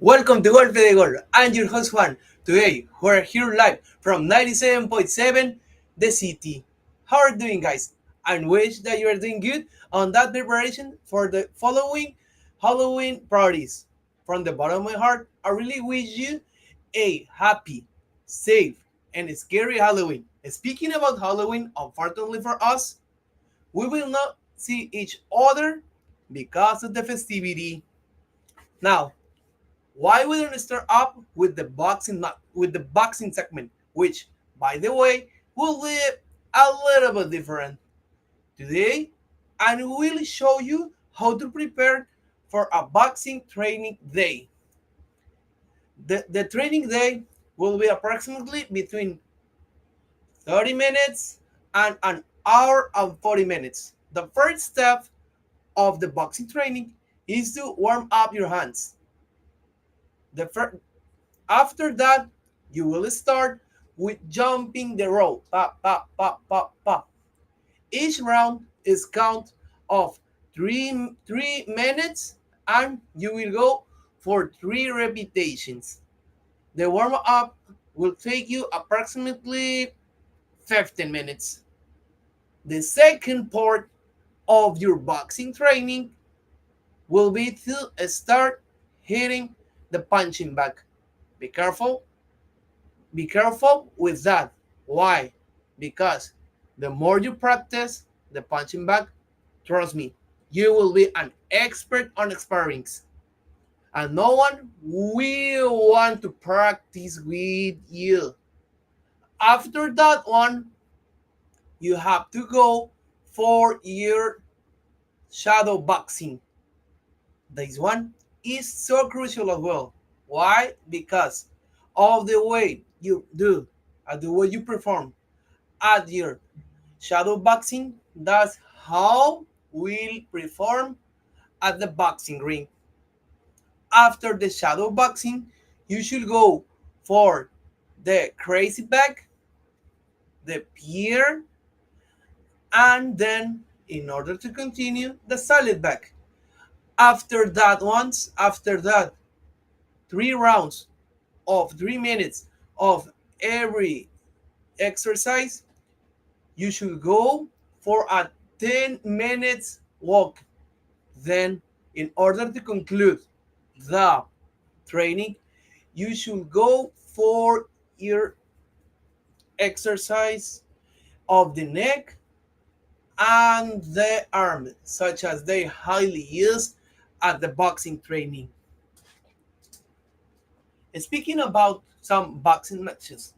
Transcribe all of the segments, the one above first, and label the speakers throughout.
Speaker 1: Welcome to Golpe de Gol. I'm your host Juan. Today we're here live from 97.7 The City. How are you doing, guys? I wish that you are doing good on that preparation for the following Halloween parties. From the bottom of my heart, I really wish you a happy, safe, and scary Halloween. Speaking about Halloween, unfortunately for us, we will not see each other because of the festivity. Now, why we don't start up with the boxing segment, which, by the way, will be a little bit different today, and will show you how to prepare for a boxing training day. The training day will be approximately between 30 minutes and an hour and 40 minutes. The first step of the boxing training is to warm up your hands. The first After that, you will start with jumping the rope. Pa, pa, pa, pa, pa. Each round is count of three minutes, and you will go for 3 repetitions. The warm up will take you approximately 15 minutes. The second part of your boxing training will be to start hitting the punching bag. Be careful. Be careful with that. Why? Because the more you practice the punching bag, trust me, you will be an expert on sparrings. And no one will want to practice with you. After that one, you have to go for your shadow boxing. This one is so crucial as well. Why? Because of the way you do, and the way you perform at your shadow boxing, that's how we'll perform at the boxing ring. After the shadow boxing, you should go for the crazy back, the pier, and then in order to continue the solid back. After that 3 rounds of 3 minutes of every exercise, you should go for a 10 minutes walk. Then, in order to conclude the training, you should go for your exercise of the neck and the arm, such as they highly used at the boxing training. Speaking about some boxing matches,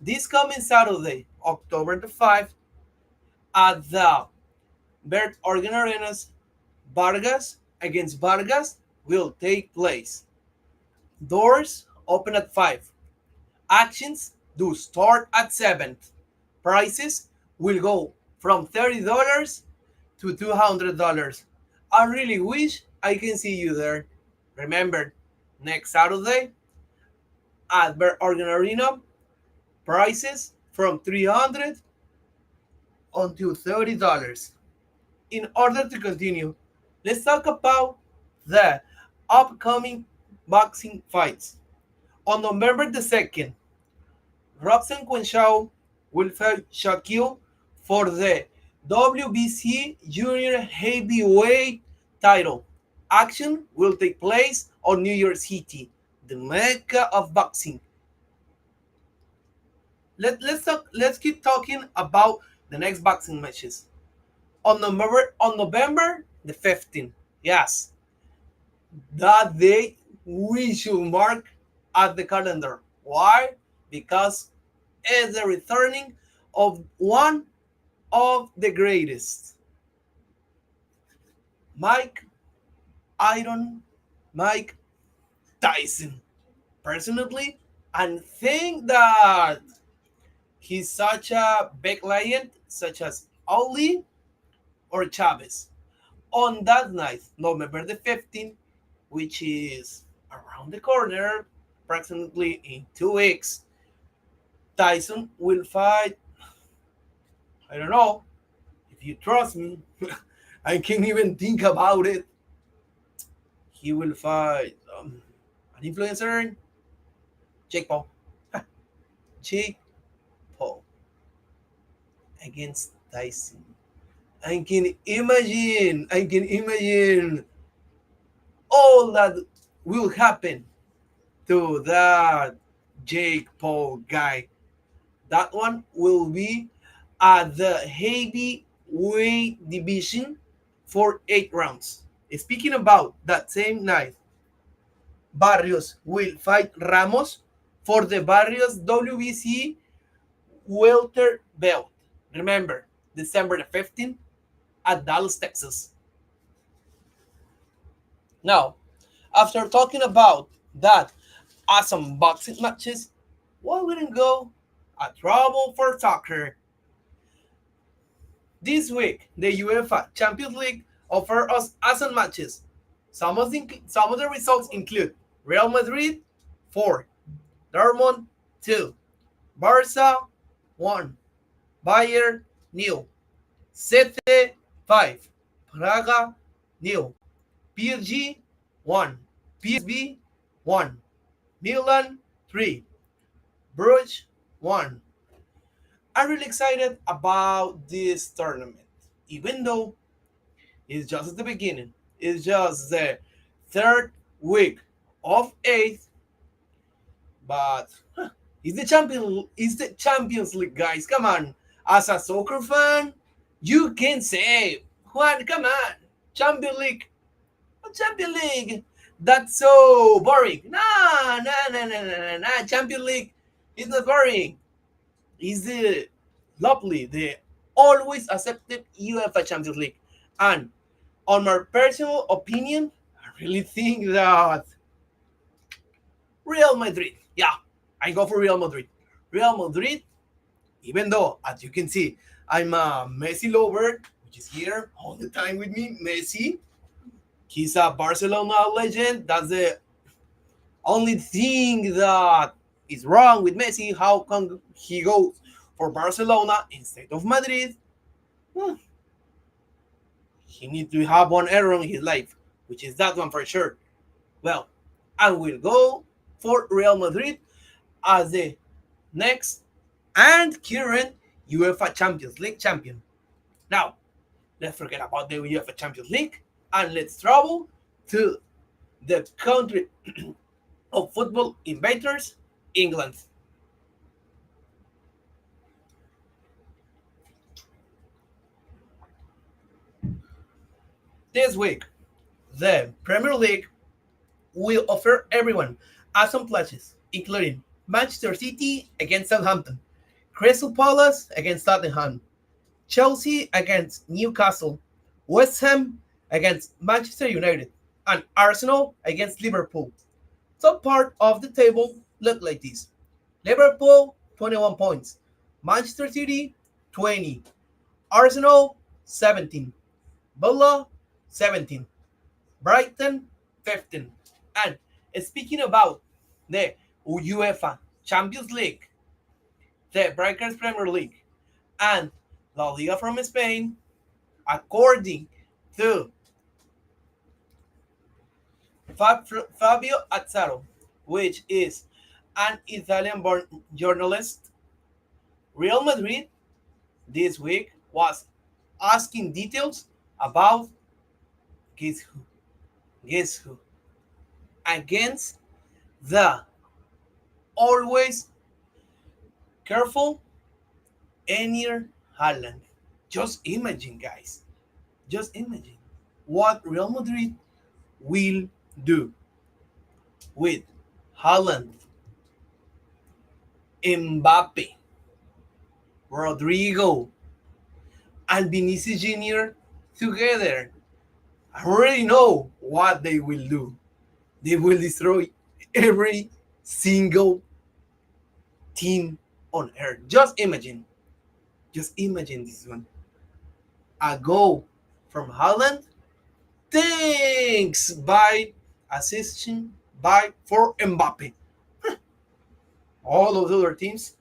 Speaker 1: this coming Saturday, October the 5th, at the Bert Organ Arenas, Vargas against Vargas will take place. Doors open at 5. Actions do start at 7. Prices will go from $30 to $200. I really wish I can see you there. Remember, next Saturday at Bert Organ Arena, prices from 300 until $30. In order to continue, let's talk about the upcoming boxing fights. On November the 2nd, Robson Quenchao will fight Shaquille for the WBC Junior Heavyweight title. Action will take place on New York City, the mecca of boxing. Let's keep talking about the next boxing matches. On November the 15th. Yes, that day we should mark at the calendar. Why? Because it's the returning of one of the greatest, Mike Iron Mike Tyson. Personally, I think that he's such a big lion, such as Ali or Chavez. On that night, November the 15th, which is around the corner, approximately in 2 weeks, Tyson will fight. I don't know if you trust me. I can't even think about it. He will fight. an influencer, Jake Paul. Jake Paul against Tyson. I can imagine all that will happen to that Jake Paul guy. That one will be at the heavyweight division for 8 rounds. Speaking about that same night, Barrios will fight Ramos for the Barrios WBC welter belt. Remember, December the 15th at Dallas, Texas. Now, after talking about that awesome boxing matches, why wouldn't go a trouble for soccer? This week, the UEFA Champions League offer us awesome matches. Some of the results include Real Madrid 4, Dortmund 2, Barca 1, Bayern nil, Sete 5, Praga nil, PSG 1, PSV 1, Milan 3, Bruges 1. I'm really excited about this tournament, even though it's just the beginning. It's just the third week of eighth, but it's the Champions League, guys. Come on, as a soccer fan, you can say, Juan, come on, Champions League, Champions League. That's so boring. Nah, nah, nah, nah, nah, nah, nah. Champions League is not boring. It's the lovely, the always accepted UEFA Champions League. And on my personal opinion, I really think that Real Madrid, yeah, I go for Real Madrid. Real Madrid, even though, as you can see, I'm a Messi lover, which is here all the time with me, Messi. He's a Barcelona legend. That's the only thing that is wrong with Messi. How come he goes for Barcelona instead of Madrid? Hmm, he needs to have one error in his life, which is that one for sure. Well, I will go for Real Madrid as the next and current UEFA Champions League champion. Now, let's forget about the UEFA Champions League and let's travel to the country of football invaders, England. This week, the Premier League will offer everyone awesome pledges, including Manchester City against Southampton, Crystal Palace against Tottenham, Chelsea against Newcastle, West Ham against Manchester United, and Arsenal against Liverpool. Top part of the table look like this: Liverpool 21 points, Manchester City 20, Arsenal 17, Villa 17, Brighton 15. And speaking about the UEFA Champions League, the Breakers Premier League, and La Liga from Spain, according to Fabio Azzaro, which is an Italian born journalist, Real Madrid this week was asking details about guess who? Guess who? Against the always careful Enier Haaland. Just imagine, guys. Just imagine what Real Madrid will do with Haaland, Mbappe, Rodrigo, and Vinicius Jr. together. I already know what they will do. They will destroy every single team on earth. Just imagine this one. A goal from Haaland, thanks by assisting by for Mbappe. All of the other teams,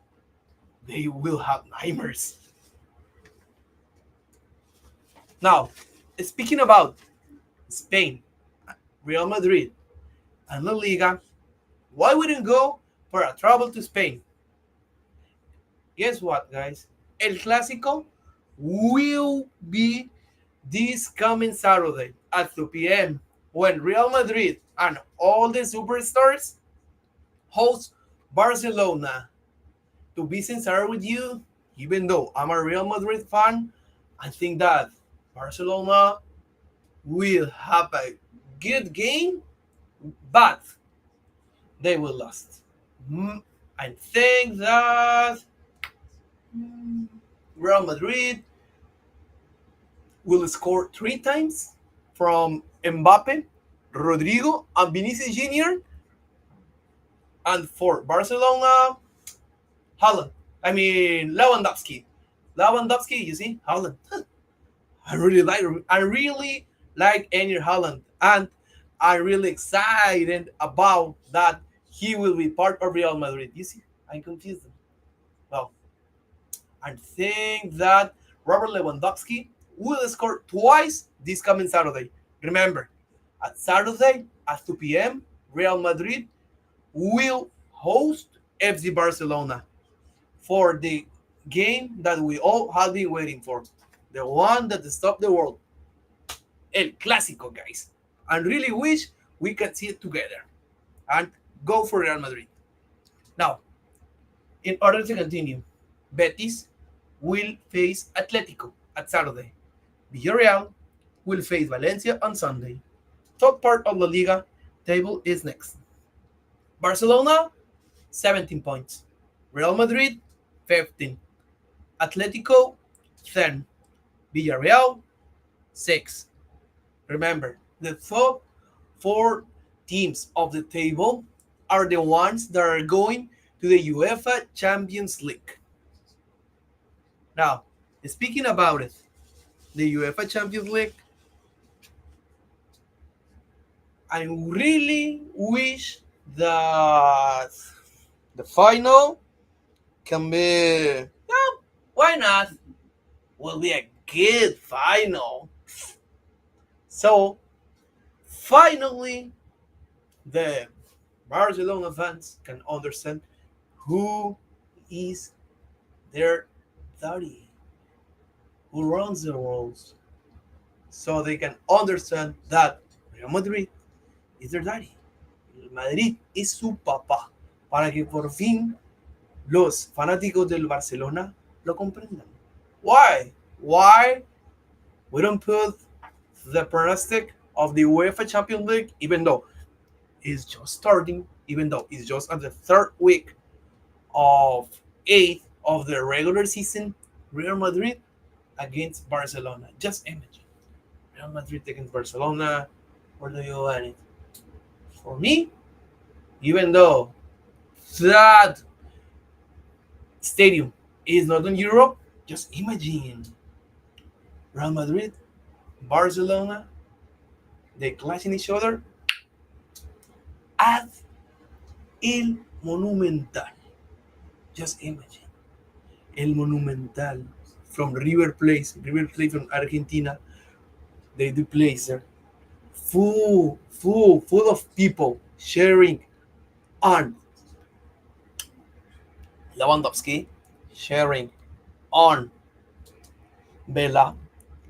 Speaker 1: they will have nightmares. Now, speaking about Spain, Real Madrid, and La Liga, why wouldn't go for a travel to Spain? Guess what, guys? El Clásico will be this coming Saturday at 2 p.m. when Real Madrid and all the superstars host Barcelona. To be sincere with you, even though I'm a Real Madrid fan, I think that Barcelona will have a good game, but they will lose. I think that Real Madrid will score 3 times from Mbappe, Rodrigo, and Vinicius Jr. And for Barcelona, Haaland. I mean Lewandowski. Lewandowski, you see, Haaland. I really like Erling Haaland, and I'm really excited about that he will be part of Real Madrid. You see, I'm confused. Well, I think that Robert Lewandowski will score twice this coming Saturday. Remember, at Saturday at 2 p.m., Real Madrid will host FC Barcelona for the game that we all have been waiting for. The one that stopped the world. El Clásico, guys. And really wish we can see it together and go for Real Madrid. Now, in order to continue, Betis will face Atletico at Saturday. Villarreal will face Valencia on Sunday. Top part of La Liga table is next. Barcelona, 17 points. Real Madrid, 15. Atletico, 10. Villarreal, 6. Remember, the top 4 teams of the table are the ones that are going to the UEFA Champions League. Now, speaking about it, the UEFA Champions League, I really wish that the final can be, yeah, why not? Will be a good final. So, finally, the Barcelona fans can understand who is their daddy, who runs the world, so they can understand that Real Madrid is their daddy. El Madrid es su papá, para que por fin los fanáticos del Barcelona lo comprendan. Why? Why we don't put the pronostic of the UEFA Champions League, even though it's just starting, even though it's just on the 3rd week of 8th of the regular season, Real Madrid against Barcelona. Just imagine. Real Madrid against Barcelona. Where do you want it? For me, even though that stadium is not in Europe, just imagine Real Madrid, Barcelona, they clashing each other at El Monumental. Just imagine. El Monumental from River Plate from Argentina. They do place there. Full of people sharing on Lewandowski, sharing on Vela,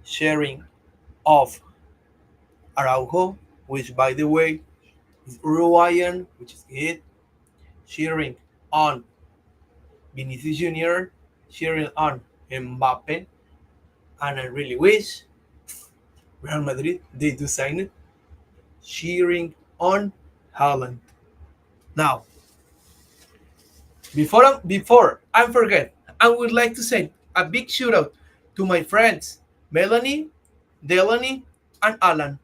Speaker 1: sharing of Araujo, which by the way is Uruguayan, which is good, cheering on Vinicius Jr., cheering on Mbappe, and I really wish Real Madrid they do sign it, cheering on Haaland. Now, before I forget, I would like to send a big shout out to my friends Melanie, Delaney, and Alan.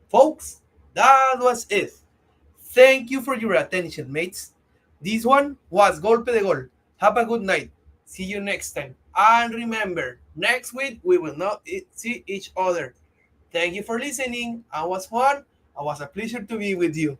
Speaker 1: Folks, that was it. Thank you for your attention, mates. This one was Golpe de Gol. Have a good night. See you next time. And remember, next week we will not see each other. Thank you for listening. I was Juan. It was a pleasure to be with you.